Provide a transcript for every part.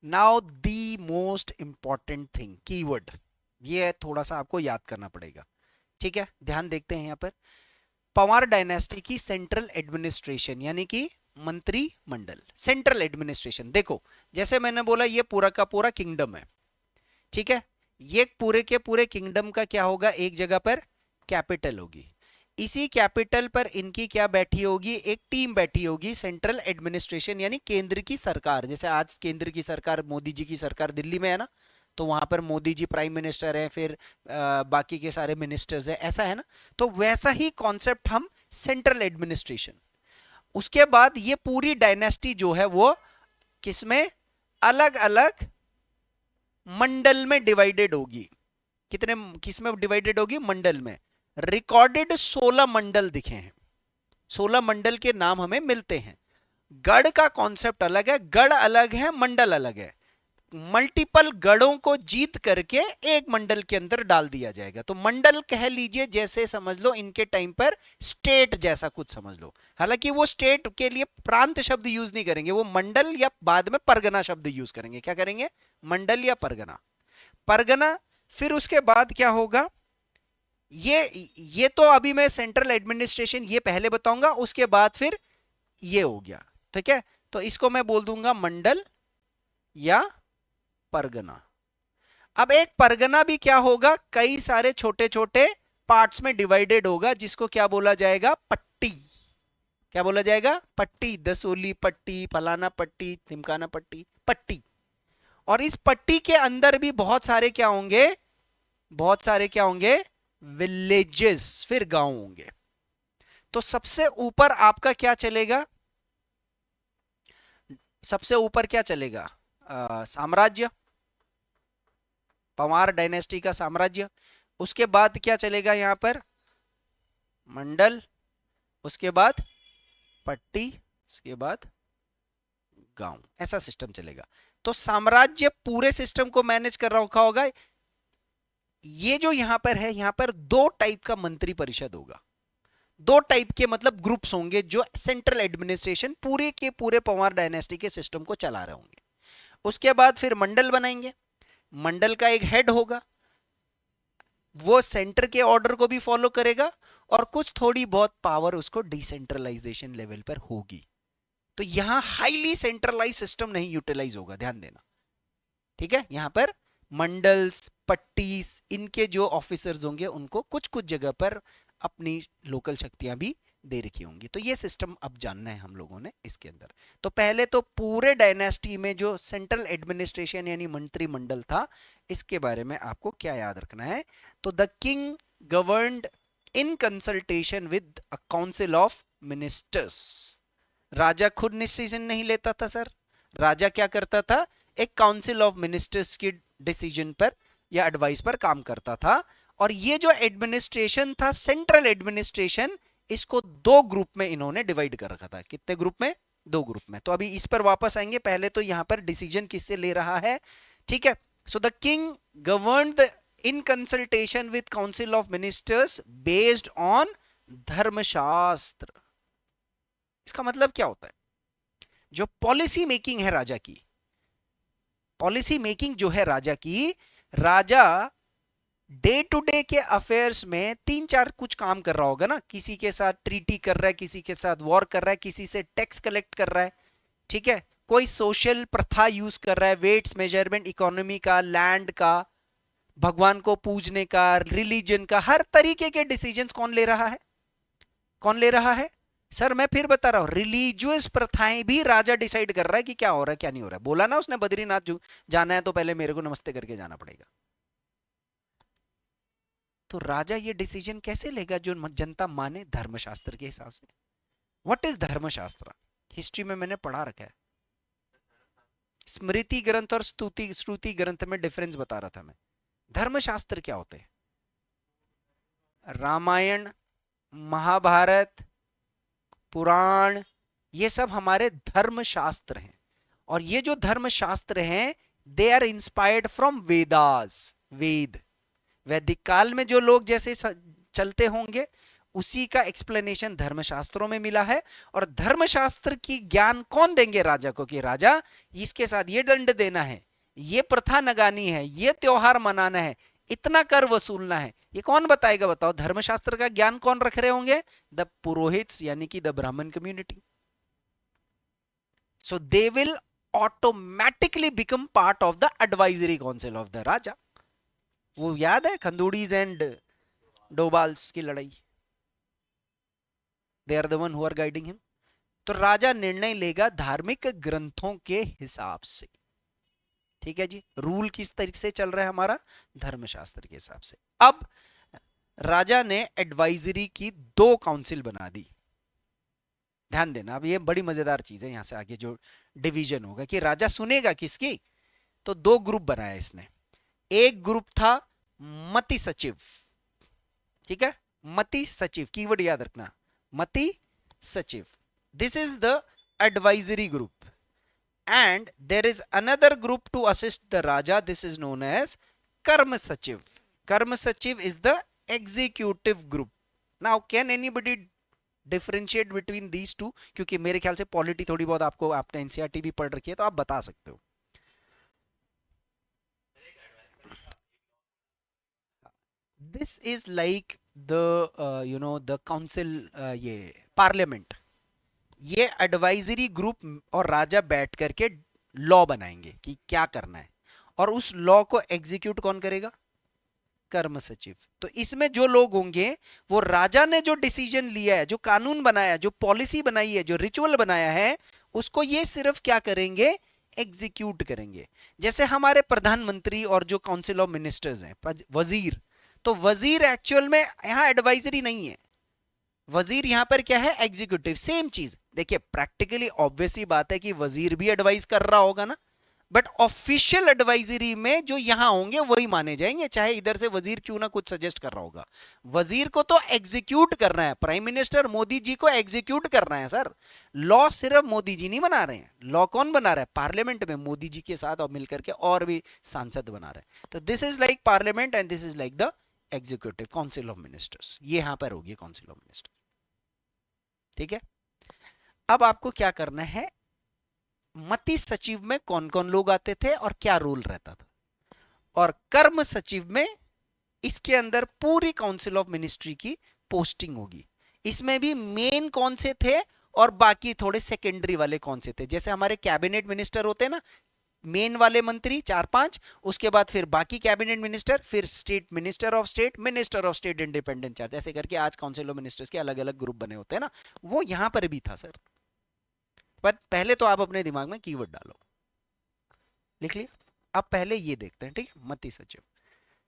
Now the most important thing, keyword, ये थोड़ा सा आपको याद करना पड़ेगा। ठीक है, ध्यान देखते हैं यहाँ पर। पंवार डायनेस्टी की सेंट्रल एडमिनिस्ट्रेशन यानी कि मंत्रिमंडल, सेंट्रल एडमिनिस्ट्रेशन। देखो जैसे मैंने बोला ये पूरा का पूरा किंगडम है, ठीक है। ये पूरे के पूरे किंगडम का क्या होगा, एक जगह पर कैपिटल होगी। इसी कैपिटल पर इनकी क्या बैठी होगी, एक टीम बैठी होगी, सेंट्रल एडमिनिस्ट्रेशन यानी केंद्र की सरकार। जैसे आज केंद्र की सरकार, मोदी जी की सरकार दिल्ली में है ना, तो वहां पर मोदी जी प्राइम मिनिस्टर है, फिर बाकी के सारे मिनिस्टर्स है, ऐसा है ना। तो वैसा ही कॉन्सेप्ट हम सेंट्रल एडमिनिस्ट्रेशन। उसके बाद ये पूरी डायनेस्टी जो है वो किसमें, अलग अलग मंडल में डिवाइडेड होगी। कितने, किसमें डिवाइडेड होगी, मंडल में। रिकॉर्डेड 16 मंडल दिखे हैं, 16 मंडल के नाम हमें मिलते हैं। गढ़ का कॉन्सेप्ट अलग है, गढ़ अलग है, मंडल अलग है। मल्टीपल गढ़ों को जीत करके एक मंडल के अंदर डाल दिया जाएगा। तो मंडल कह लीजिए, जैसे समझ लो इनके टाइम पर स्टेट जैसा कुछ समझ लो। हालांकि वो स्टेट के लिए प्रांत शब्द यूज नहीं करेंगे, वो मंडल या बाद में परगना शब्द यूज करेंगे। क्या करेंगे, मंडल या परगना, परगना। फिर उसके बाद क्या होगा, ये तो अभी मैं सेंट्रल एडमिनिस्ट्रेशन ये पहले बताऊंगा, उसके बाद फिर ये हो गया। ठीक है, तो इसको मैं बोल दूंगा मंडल या परगना। अब एक परगना भी क्या होगा, कई सारे छोटे छोटे पार्ट्स में डिवाइडेड होगा, जिसको क्या बोला जाएगा, पट्टी। क्या बोला जाएगा, पट्टी। दसोली पट्टी, फलाना पट्टी, तिमकाना पट्टी, पट्टी। और इस पट्टी के अंदर भी बहुत सारे क्या होंगे, बहुत सारे क्या होंगे, विलेजेस, फिर गांव होंगे। तो सबसे ऊपर आपका क्या चलेगा, सबसे ऊपर क्या चलेगा, साम्राज्य, पंवार डायनेस्टी का साम्राज्य। उसके बाद क्या चलेगा यहां पर, मंडल, उसके बाद पट्टी, उसके बाद गांव, ऐसा सिस्टम चलेगा। तो साम्राज्य पूरे सिस्टम को मैनेज कर रखा होगा। ये जो यहां पर है, यहां पर दो टाइप का मंत्री परिषद होगा, दो टाइप के मतलब ग्रुप्स होंगे जो सेंट्रल एडमिनिस्ट्रेशन पूरे के पूरे पंवार डायनेस्टी के सिस्टम को चला रहे होंगे। उसके बाद फिर मंडल बनाएंगे, मंडल का एक हेड होगा, वो सेंटर के ऑर्डर को भी फॉलो करेगा, और कुछ थोड़ी बहुत पावर उसको डिसेंट्रलाइजेशन लेवल पर होगी। तो यहां हाईली सेंट्रलाइज सिस्टम नहीं यूटिलाइज होगा, ध्यान देना। ठीक है, यहां पर मंडल्स, पट्टीज, इनके जो ऑफिसर्स होंगे उनको कुछ कुछ जगह पर अपनी लोकल शक्तियां भी दे रखी होंगी। तो ये सिस्टम अब जानना है हम लोगों ने इसके अंदर। तो पहले तो पूरे डायनेस्टी में जो सेंट्रल एडमिनिस्ट्रेशन यानी मंत्रिमंडल था, इसके बारे में आपको क्या याद रखना है। तो the king governed in consultation with a council of ministers. राजा खुद डिसीजन नहीं लेता था सर, राजा क्या करता था, एक काउंसिल ऑफ मिनिस्टर्स की डिसीजन पर या एडवाइस पर काम करता था। और ये जो एडमिनिस्ट्रेशन था, सेंट्रल एडमिनिस्ट्रेशन, इसको दो ग्रुप में इन्होंने डिवाइड कर रखा था। कितने ग्रुप में, दो ग्रुप में। तो अभी इस पर वापस आएंगे, पहले तो यहां पर डिसीजन किससे ले रहा है। ठीक है, so the king govern in consultation with council of ministers based on धर्मशास्त्र। इसका मतलब क्या होता है, जो पॉलिसी मेकिंग है राजा की, पॉलिसी मेकिंग जो है राजा की, राजा डे टू डे के अफेयर्स में तीन चार कुछ काम कर रहा होगा ना, किसी के साथ ट्रीटी कर रहा है, किसी के साथ वॉर कर रहा है, किसी से टैक्स कलेक्ट कर रहा है। ठीक है, कोई सोशल प्रथा यूज कर रहा है, वेट्स मेजरमेंट, इकोनॉमी का, लैंड का, भगवान को पूजने का, रिलीजन का, हर तरीके के डिसीजंस कौन ले रहा है, कौन ले रहा है। सर मैं फिर बता रहा हूं, रिलीजियस प्रथाएं भी राजा डिसाइड कर रहा है कि क्या हो रहा है क्या नहीं हो रहा है। बोला ना उसने बद्रीनाथ जाना है तो पहले मेरे को नमस्ते करके जाना पड़ेगा। तो राजा ये डिसीजन कैसे लेगा जो जनता माने धर्मशास्त्र के हिसाब से। व्हाट इज धर्मशास्त्र, हिस्ट्री में मैंने पढ़ा रखा है। स्मृति ग्रंथ और स्तुति श्रुति ग्रंथ में डिफरेंस बता रहा था मैं। धर्मशास्त्र क्या होते हैं, रामायण, महाभारत, पुराण, ये सब हमारे धर्मशास्त्र हैं। और ये जो धर्मशास्त्र हैं, they are inspired from Vedas, वेद। वैदिक काल में जो लोग जैसे चलते होंगे, उसी का एक्सप्लेनेशन धर्मशास्त्रों में मिला है। और धर्मशास्त्र की ज्ञान कौन देंगे राजा को, कि राजा इसके साथ ये दंड देना है, ये प्रथा लगानी है, ये त्योहार मनाना है, इतना कर वसूलना है, ये कौन बताएगा बताओ? धर्मशास्त्र का ज्ञान कौन रख रहे होंगे? द पुरोहित्स, यानी कि the Brahmin community. So they will automatically become part of the advisory council of the raja. वो याद है खंदूड़ीज एंड डोबाल्स की लड़ाई? They are the one who are guiding him. तो राजा निर्णय लेगा धार्मिक ग्रंथों के हिसाब से। ठीक है जी, रूल किस तरीके से चल रहा है हमारा? धर्मशास्त्र के हिसाब से। अब राजा ने एडवाइजरी की 2 काउंसिल बना दी। ध्यान देना, अब ये बड़ी मजेदार चीज है, यहां से आगे जो डिवीजन होगा कि राजा सुनेगा किसकी। तो 2 ग्रुप बनाया इसने। एक ग्रुप था मति सचिव। ठीक है, मति सचिव, कीवर्ड याद रखना, मति सचिव। This is the advisory group. And there is another group to assist the Raja. This is known as Karma Sachiv. Karma Sachiv is the executive group. Now, can anybody differentiate between these two? क्योंकि मेरे ख्याल से polity थोड़ी बहुत आपको, आपने NCERT भी पढ़ रखी है, तो आप बता सकते हो। This is like the the council, ये पार्लियामेंट। ये एडवाइजरी ग्रुप और राजा बैठ करके लॉ बनाएंगे कि क्या करना है, और उस लॉ को एग्जीक्यूट कौन करेगा? कर्म सचिव। तो इसमें जो लोग होंगे वो राजा ने जो डिसीजन लिया है, जो कानून बनाया, जो पॉलिसी बनाई है, जो रिचुअल बनाया है, उसको ये सिर्फ क्या करेंगे? एग्जीक्यूट करेंगे। जैसे हमारे प्रधानमंत्री और जो काउंसिल ऑफ मिनिस्टर्स हैं, वजीर, तो वजीर एक्चुअल में यहां एडवाइजरी नहीं है, वजीर यहां पर क्या है? एग्जीक्यूटिव। सेम चीज देखिए, प्रैक्टिकली ऑब्वियस ही बात है कि वजीर भी एडवाइस कर रहा होगा ना, बट ऑफिशियल एडवाइजरी में जो यहां होंगे वही माने जाएंगे, चाहे इधर से वजीर क्यों ना कुछ सजेस्ट कर रहा होगा। वजीर को तो एग्जीक्यूट करना है, प्राइम मिनिस्टर मोदी जी को एग्जीक्यूट करना है सर। लॉ सिर्फ मोदी जी नहीं बना रहे हैं, लॉ कौन बना रहा है? पार्लियामेंट में मोदी जी के साथ और मिलकर के और भी सांसद बना रहे हैं। तो this is like parliament and this is like the executive council of ministers. ये यहां पर होगी काउंसिल ऑफ मिनिस्टर। ठीक है, अब आपको क्या करना है? मति सचिव में कौन कौन लोग आते थे और क्या रोल रहता था, और कर्म सचिव में इसके अंदर पूरी काउंसिल ऑफ मिनिस्ट्री की पोस्टिंग होगी। इसमें भी मेन कौन से थे और बाकी थोड़े सेकेंडरी वाले कौन से थे। जैसे हमारे कैबिनेट मिनिस्टर होते हैं ना, मेन वाले मंत्री 4-5, उसके बाद फिर बाकी कैबिनेट मिनिस्टर, फिर state minister of state, minister of state independent charge, ऐसे करके आज काउंसिल ऑफ मिनिस्टर्स के अलग अलग ग्रुप बने होते हैं ना, वो यहां पर भी था सर। पर पहले तो आप अपने दिमाग में कीवर्ड डालो, लिख लिया। अब पहले ये देखते हैं, ठीक है, मति सचिव।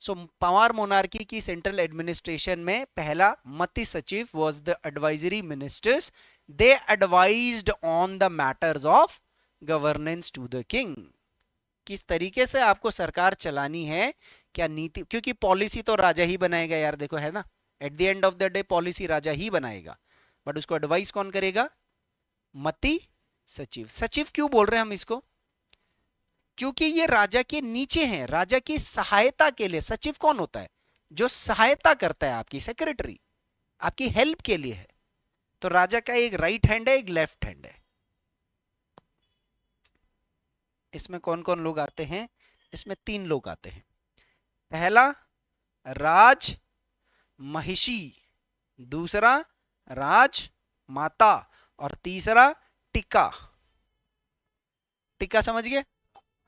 सो पंवार मोनार्की की सेंट्रल एडमिनिस्ट्रेशन में पहला मति सचिव was the advisory ministers. They advised on the matters of governance to the king. किस तरीके से आपको सरकार चलानी है, क्या नीति, क्योंकि पॉलिसी तो राजा ही बनाएगा यार, देखो है ना, at the end of the day policy राजा ही बनाएगा, बट उसको एडवाइस कौन करेगा? मति सचिव। सचिव क्यों बोल रहे हैं हम इसको? क्योंकि ये राजा के नीचे हैं, राजा की सहायता के लिए। सचिव कौन होता है? जो सहायता करता है, आपकी सेक्रेटरी, आपकी हेल्प के लिए है। तो राजा का एक राइट हैंड है, एक लेफ्ट हैंड है। इसमें कौन कौन लोग आते हैं? इसमें 3 लोग आते हैं। पहला राज महिषी, दूसरा राज माता, और तीसरा टिका। टिका समझ गए?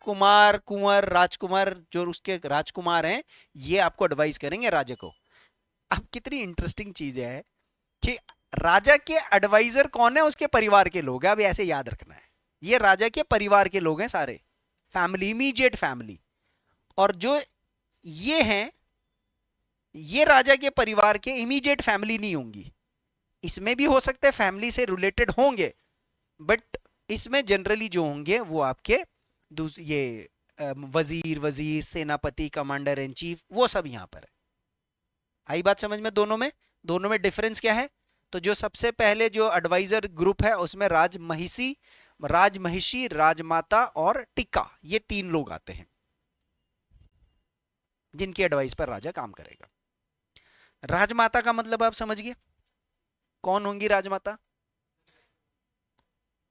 कुमार, कुंवर, राजकुमार, जो उसके राजकुमार हैं, ये आपको एडवाइस करेंगे राजा को। अब कितनी इंटरेस्टिंग चीज है कि राजा के एडवाइजर कौन है? उसके परिवार के लोग हैं। अब ऐसे याद रखना है, ये राजा के परिवार के लोग हैं सारे, फैमिली, इमीडिएट फैमिली। और जो ये हैं, ये राजा के परिवार के इमीडिएट फैमिली नहीं होंगी। इसमें भी हो सकता है फैमिली से रिलेटेड होंगे, बट इसमें जनरली जो होंगे वो आपके ये वजीर, सेनापति, कमांडर इन चीफ, वो सब यहां पर है। आई बात समझ में? दोनों में डिफरेंस क्या है? तो जो सबसे पहले जो एडवाइजर ग्रुप है उसमें राजमहिषी, राजमाता और टिक्का, ये 3 लोग आते हैं जिनकी एडवाइस पर राजा काम करेगा। राजमाता का मतलब आप समझ गए? कौन होंगी राजमाता?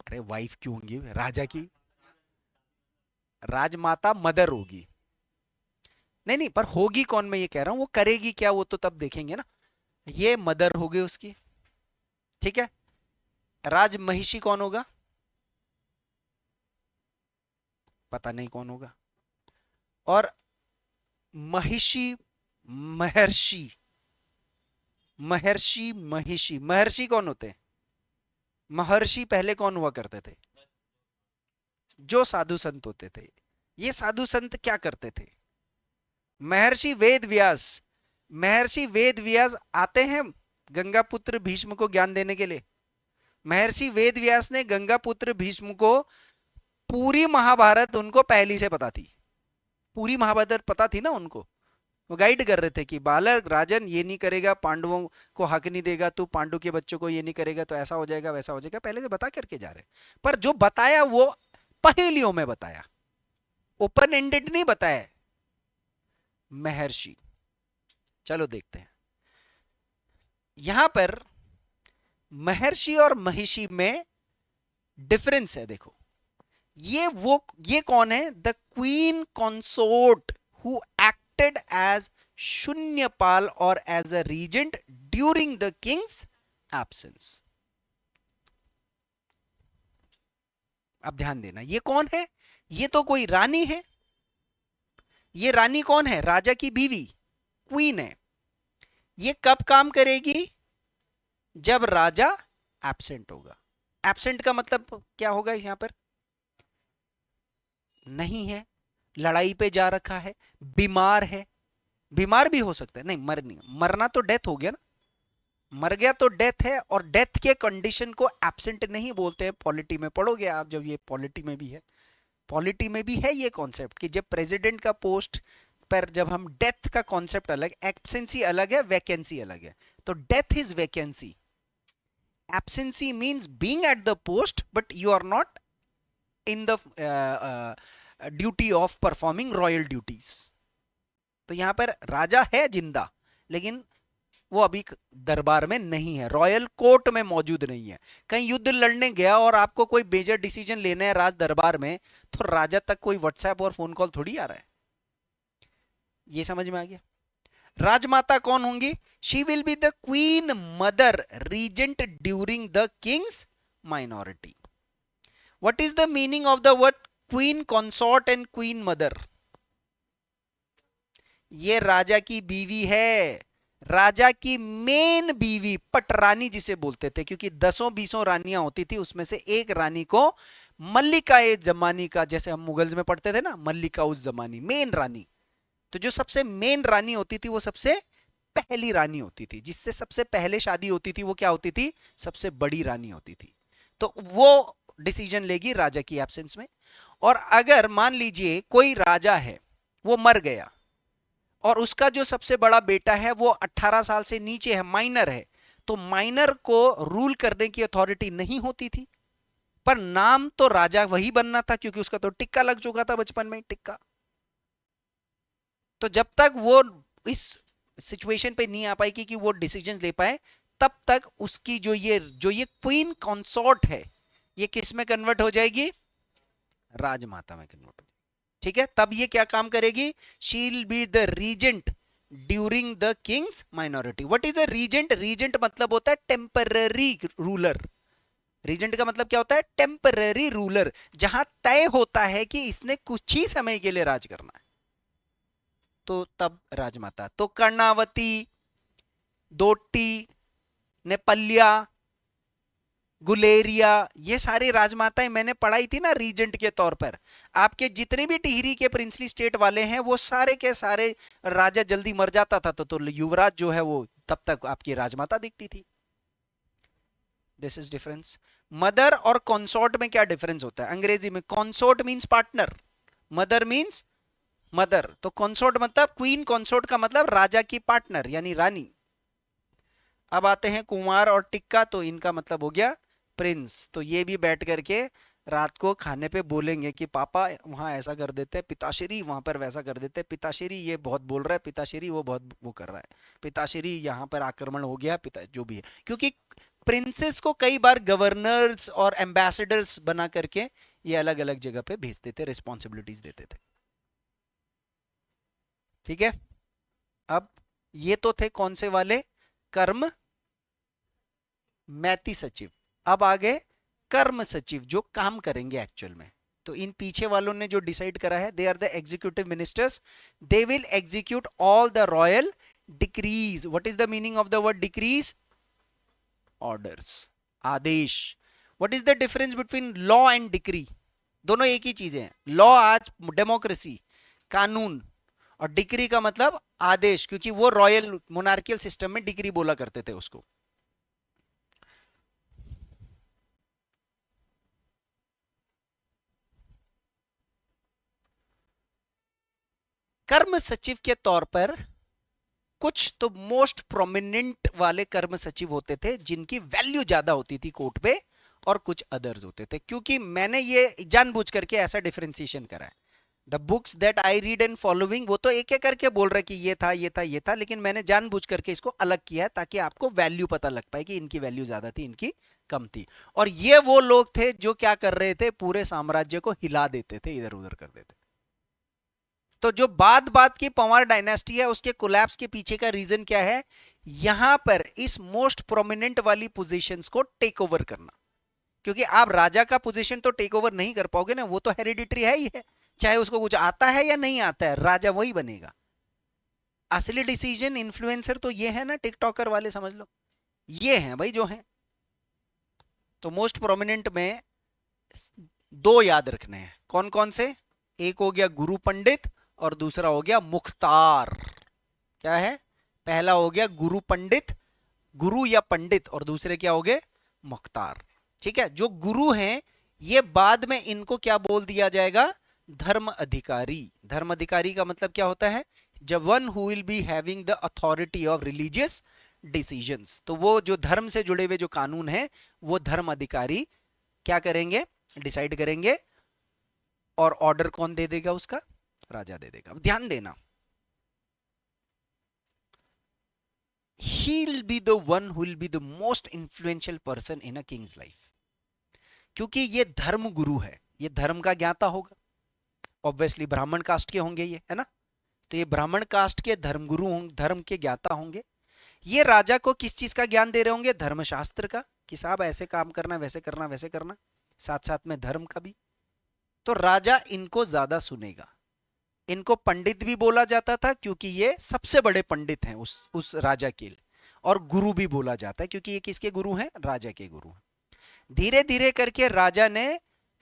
अरे वाइफ क्यों होंगी राजा की? राजमाता मदर होगी। नहीं नहीं, पर होगी कौन मैं ये कह रहा हूं, वो करेगी क्या वो तो तब देखेंगे ना। ये मदर होगी उसकी, ठीक है। राजमहिषी कौन होगा? पता नहीं कौन होगा। और महिषी, महर्षि, महर्षि महिषी, महर्षि कौन होते हैं? महर्षि पहले कौन हुआ करते थे? जो साधु संत होते थे। ये साधु संत क्या करते थे? महर्षि वेद व्यास, महर्षि वेद व्यास आते हैं गंगा पुत्र भीष्म को ज्ञान देने के लिए। महर्षि वेद व्यास ने गंगा पुत्र भीष्म को पूरी महाभारत उनको पहली से पता थी, पूरी महाभारत पता थी ना उनको। वो गाइड कर रहे थे कि बालक राजन ये नहीं करेगा, पांडवों को हक नहीं देगा, तू पांडु के बच्चों को ये नहीं करेगा तो ऐसा हो जाएगा वैसा हो जाएगा, पहले से बता करके जा रहे। पर जो बताया वो पहेलियों में बताया, ओपन एंडेड नहीं बताया महर्षि। चलो देखते हैं यहां पर महर्षि और महिषी में डिफरेंस है। देखो ये कौन है? The queen consort who acted as shunyapal और as a regent during the king's absence. अब ध्यान देना, ये कौन है? ये तो कोई रानी है। ये रानी कौन है? राजा की बीवी, क्वीन है। ये कब काम करेगी? जब राजा एब्सेंट होगा। एब्सेंट का मतलब क्या होगा यहां पर? नहीं है, लड़ाई पे जा रखा है, बीमार है। बीमार भी हो सकता है, नहीं मर नहीं, मरना तो डेथ हो गया ना, मर गया तो डेथ है। और डेथ के कंडीशन को एब्सेंट नहीं बोलते हैं। पॉलिटी में पढ़ोगे आप जब, ये पॉलिटी में भी है, पॉलिटी में भी है ये कॉन्सेप्ट कि जब प्रेसिडेंट का पोस्ट पर जब हम डेथ का कॉन्सेप्ट अलग, एब्सेंसी अलग है, वैकेंसी अलग है। तो death is vacancy, absence means being at the post but you are not in the duty of performing royal duties. तो यहां पर राजा है जिंदा, लेकिन वो अभी दरबार में नहीं है, रॉयल कोर्ट में मौजूद नहीं है। कहीं युद्ध लड़ने गया और आपको कोई मेजर डिसीजन लेना है राज दरबार में, तो राजा तक कोई व्हाट्सएप और फोन कॉल थोड़ी आ रहा है। ये समझ में आ गया? राजमाता कौन होंगी? She will be the queen mother regent during the king's minority. What is the meaning of the word queen consort and queen mother? ये राजा की बीवी है, राजा की मेन बीवी, पटरानी जिसे बोलते थे, क्योंकि 10-20 रानियां होती थी, उसमें से एक रानी को मल्लिका ए जमानी का, जैसे हम मुगल्स में पढ़ते थे ना, मल्लिका उस जमानी, मेन रानी। तो जो सबसे मेन रानी होती थी वो सबसे पहली रानी होती थी, जिससे सबसे पहले शादी होती थी वो क्या होती थी? सबसे बड़ी रानी होती थी। तो वो डिसीजन लेगी राजा की एब्सेंस में। और अगर मान लीजिए कोई राजा है, वो मर गया और उसका जो सबसे बड़ा बेटा है वो 18 साल से नीचे है, माइनर है, तो माइनर को रूल करने की अथॉरिटी नहीं होती थी। पर नाम तो राजा वही बनना था, क्योंकि उसका तो टिक्का लग चुका था बचपन में, टिक्का। तो जब तक वो इस सिचुएशन पे नहीं आ पाएगी कि वो डिसीजंस ले पाए, तब तक उसकी जो ये क्वीन कंसॉर्ट है, ये किस में कन्वर्ट हो जाएगी? राजमाता में कन्वर्ट हो जाएगी। ठीक है, तब ये क्या काम करेगी? She will be the regent during the king's minority. What is a regent? Regent मतलब होता है टेम्पररी रूलर। रीजेंट का मतलब क्या होता है? टेम्पररी रूलर, जहां तय होता है कि इसने कुछ ही समय के लिए राज करना है, तो तब राजमाता। तो कर्णावती, दोटी, नेपल्या, गुलेरिया, ये सारी राजमाताएं मैंने पढ़ाई थी ना रीजेंट के तौर पर। आपके जितने भी टिहरी के प्रिंसली स्टेट वाले हैं वो सारे के सारे, राजा जल्दी मर जाता था तो युवराज जो है वो तब तक आपकी राजमाता दिखती थी। This is difference. मदर और कंसोर्ट में क्या डिफरेंस होता है? अंग्रेजी में consort means partner, mother means mother. तो कंसोर्ट मतलब क्वीन, कंसोर्ट का मतलब राजा की पार्टनर यानी रानी। अब आते हैं कुमार और टिक्का, तो इनका मतलब हो गया प्रिंस। तो ये भी बैठ करके रात को खाने पे बोलेंगे कि पापा वहां ऐसा कर देते हैं, पिताश्री वहां पर वैसा कर देते हैं, पिताश्री ये बहुत बोल रहा है, पिताश्री वो बहुत वो कर रहा है, पिताश्री यहाँ पर आक्रमण हो गया, पिता जो भी है। क्योंकि प्रिंसेस को कई बार गवर्नर्स और एम्बेसडर्स बना करके ये अलग अलग जगह पे भेजते थे, रिस्पॉन्सिबिलिटीज देते थे। ठीक है, अब ये तो थे कौन से वाले, कर्म मैती सचिव। अब आगे कर्म सचिव जो काम करेंगे एक्चुअल में। तो इन पीछे वालों ने जो डिसाइड करा है, they are the executive ministers, they will execute all the royal decrees. What is the meaning of the word decrees? Orders, आदेश। What is the difference between law and decree? दोनों एक ही चीजें हैं। लॉ आज democracy, कानून, और decree का मतलब आदेश, क्योंकि वो रॉयल मोनार्कियल सिस्टम में डिक्री बोला करते थे उसको। कर्म सचिव के तौर पर कुछ तो मोस्ट प्रोमिनेंट वाले कर्म सचिव होते थे जिनकी वैल्यू ज्यादा होती थी कोर्ट पे, और कुछ अदर्स होते थे। क्योंकि मैंने ये जानबूझ करके ऐसा डिफरेंशिएशन करा है। The books that I read and following वो तो एक एक करके बोल रहे कि ये था ये था ये था, लेकिन मैंने जानबूझ करके इसको अलग किया है ताकि आपको वैल्यू पता लग पाए कि इनकी वैल्यू ज्यादा थी, इनकी कम थी। और ये वो लोग थे जो क्या कर रहे थे, पूरे साम्राज्य को हिला देते थे, इधर उधर कर देते। तो जो बात की पंवार डायनेस्टी है उसके कोलैप्स के पीछे का रीजन क्या है? यहां पर इस मोस्ट प्रोमिनेंट वाली पोजीशंस को टेक ओवर करना। क्योंकि आप राजा का पोजीशन तो टेक ओवर नहीं कर पाओगे ना, वो तो हेरिडिटरी है ही है, चाहे उसको कुछ आता है या नहीं आता है, राजा वही बनेगा। असली डिसीजन इन्फ्लुएंसर तो ये है ना, टिकटॉकर वाले समझ लो, ये हैं भाई जो हैं। तो मोस्ट प्रोमिनेंट में दो याद रखने हैं। कौन कौन से? एक हो गया गुरु पंडित और दूसरा हो गया मुख्तार। क्या है? पहला हो गया गुरु पंडित, गुरु या पंडित, और दूसरे क्या हो गए? मुख्तार। ठीक है, जो गुरु हैं ये बाद में इनको क्या बोल दिया जाएगा? धर्म अधिकारी। धर्म अधिकारी का मतलब क्या होता है? जब one who will be having the authority of religious decisions. तो वो जो धर्म से जुड़े हुए जो कानून है वो धर्म अधिकारी क्या करेंगे? डिसाइड करेंगे। और ऑर्डर कौन दे देगा? उसका राजा दे देगा। ध्यान देना, he'll be the one who will be the most influential person in a king's life। क्योंकि ये धर्म गुरु है, ये धर्म का ज्ञाता होगा, ऑब्वियसली ब्राह्मण कास्ट के होंगे ये, है ना। तो ये ब्राह्मण कास्ट के धर्म गुरु होंगे, धर्म के ज्ञाता होंगे। ये राजा को किस चीज का ज्ञान दे रहे होंगे? धर्मशास्त्र का, कि साहब ऐसे काम करना, वैसे करना, वैसे करना, साथ साथ में धर्म का भी। तो राजा इनको ज्यादा सुनेगा। इनको पंडित भी बोला जाता था क्योंकि ये सबसे बड़े पंडित हैं उस राजा के लिए, और गुरु भी बोला जाता है क्योंकि ये किसके गुरु हैं? राजा के गुरु हैं। धीरे धीरे करके राजा ने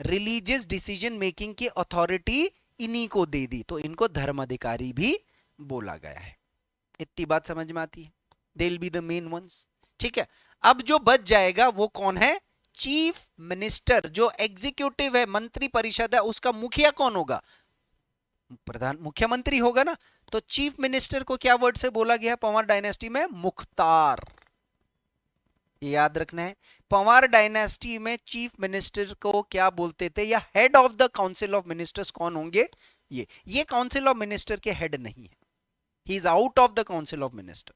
रिलीजियस डिसीजन मेकिंग की अथॉरिटी इन्हीं को दे दी, तो इनको धर्माधिकारी भी बोला गया है। इतनी बात समझ में आती है? They will be the main ones. ठीक है, अब जो बच जाएगा वो कौन है? Chief minister. जो एग्जीक्यूटिव है, मंत्री परिषद है, उसका मुखिया कौन होगा? प्रधान, मुख्यमंत्री होगा ना। तो चीफ मिनिस्टर को क्या वर्ड से बोला गया पंवार डायनेस्टी में? मुख्तार। ये याद रखना है। पंवार डायनेस्टी में चीफ मिनिस्टर को क्या बोलते थे, या head of the council of ministers कौन होंगे? ये काउंसिल ऑफ मिनिस्टर के हेड नहीं है, he is out of the council of minister.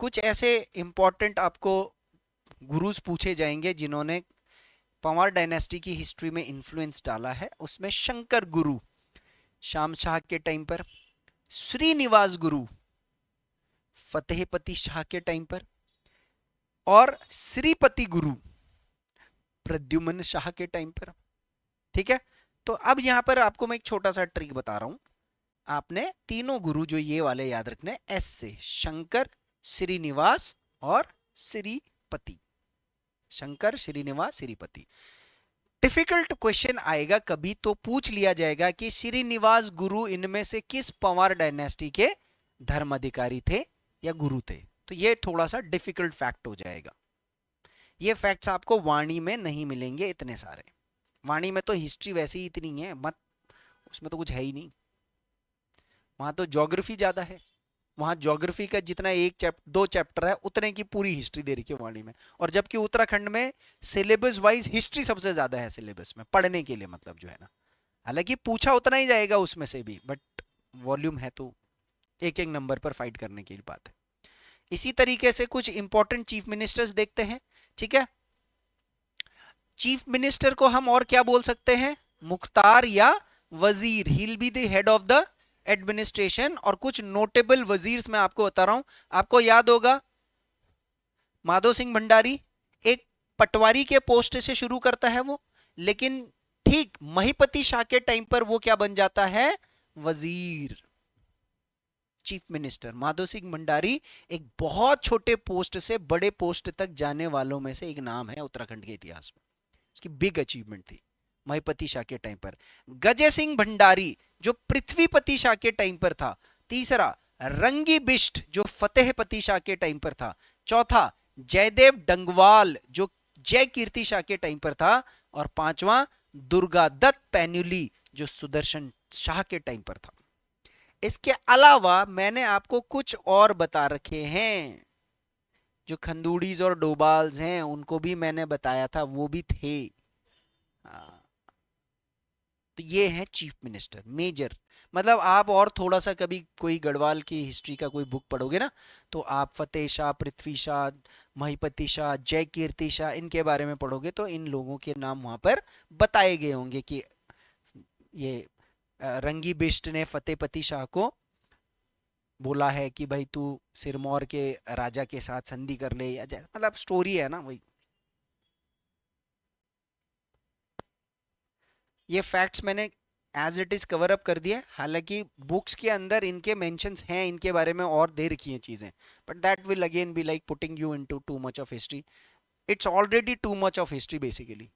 कुछ ऐसे इंपॉर्टेंट आपको गुरुज पूछे जाएंगे जिन्होंने पंवार डायनेस्टी की हिस्ट्री में इंफ्लुएंस डाला है। उसमें शंकर गुरु शाम शाह के टाइम पर, श्रीनिवास गुरु फतेहपति शाह के टाइम पर, और श्रीपति गुरु प्रद्युम्न शाह के टाइम पर। ठीक है, तो अब यहां पर आपको मैं एक छोटा सा ट्रिक बता रहा हूं। आपने तीनों गुरु जो ये वाले याद रखने, एस से, शंकर, श्रीनिवास और श्रीपति। शंकर, श्रीनिवास, श्रीपति। डिफिकल्ट क्वेश्चन आएगा कभी तो पूछ लिया जाएगा कि श्रीनिवास गुरु इनमें से किस पंवार डायनेस्टी के धर्म अधिकारी थे या गुरु थे। तो ये थोड़ा सा डिफिकल्ट फैक्ट हो जाएगा। ये फैक्ट्स आपको वाणी में नहीं मिलेंगे इतने सारे। वाणी में तो हिस्ट्री वैसे ही इतनी है, मत उसमें तो कुछ है ही नहीं। वहां तो ज्योग्राफी ज्यादा है, वहां ज्योग्राफी का जितना दो चैप्टर है उतने की पूरी हिस्ट्री दे रखी है वाणी में। और जबकि उत्तराखंड में सिलेबस वाइज हिस्ट्री सबसे ज्यादा है सिलेबस में पढ़ने के लिए, मतलब जो है ना। हालांकि पूछा उतना ही जाएगा उसमें से भी, बट वॉल्यूम है तो एक एक नंबर पर फाइट करने की बात है। इसी तरीके से कुछ इंपॉर्टेंट चीफ मिनिस्टर्स देखते हैं, ठीक है। चीफ मिनिस्टर को हम और क्या बोल सकते हैं, मुख्तार या वजीर, he will be the head of the administration. और कुछ नोटेबल वजीर्स मैं आपको बता रहा हूं, आपको याद होगा माधो सिंह भंडारी एक पटवारी के पोस्ट से शुरू करता है वो, लेकिन ठीक महिपति शाह के टाइम पर वो क्या बन जाता है, वजीर। चीफ मिनिस्टर माधो सिंह भंडारी एक बहुत छोटे पोस्ट से बड़े पोस्ट तक जाने वालों में से एक नाम है उत्तराखंड के इतिहास में, उसकी बिग अचीवमेंट थी महिपति शाह के टाइम पर। गजय सिंह भंडारी जो पृथ्वीपति शाह के टाइम पर था। तीसरा रंगी बिष्ट जो फतेहपति शाह के टाइम पर था। चौथा जयदेव डंगवाल जो जय कीर्ति शाह के टाइम पर था। और पांचवा दुर्गादत्त पैन्युली जो सुदर्शन शाह के टाइम पर था। इसके अलावा मैंने आपको कुछ और बता रखे हैं, जो खंदूड़ीज और डोबाल्स हैं उनको भी मैंने बताया था, वो भी थे। तो ये है चीफ मिनिस्टर मेजर। मतलब आप और थोड़ा सा कभी कोई गढ़वाल की हिस्ट्री का कोई बुक पढ़ोगे ना, तो आप फतेह शाह, पृथ्वी शाह, महिपति शाह, जय कीर्ति शाह, इनके बारे में पढ़ोगे तो इन लोगों के नाम वहां पर बताए गए होंगे कि ये रंगी बिष्ट ने फतेहपति शाह को बोला है कि भाई तू सिरमौर के राजा के साथ संधि कर ले, या मतलब स्टोरी है ना वही। ये फैक्ट्स मैंने as it is cover up कर दिया, हालांकि बुक्स के अंदर इनके मेंशंस हैं, इनके बारे में और दे रखी हैं चीजें, but that will again be like putting you into too much of history. It's already too much of history basically,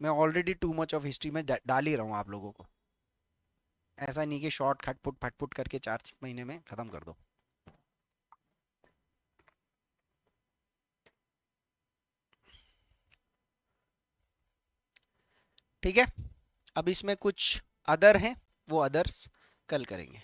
मैं already too much of history में डाल ही रहा हूँ आप लोगों को। ऐसा नहीं कि शॉर्ट खटपुट फटपुट करके 4 महीने में खत्म कर दो। ठीक है, अब इसमें कुछ अदर हैं, वो अदर्स कल करेंगे।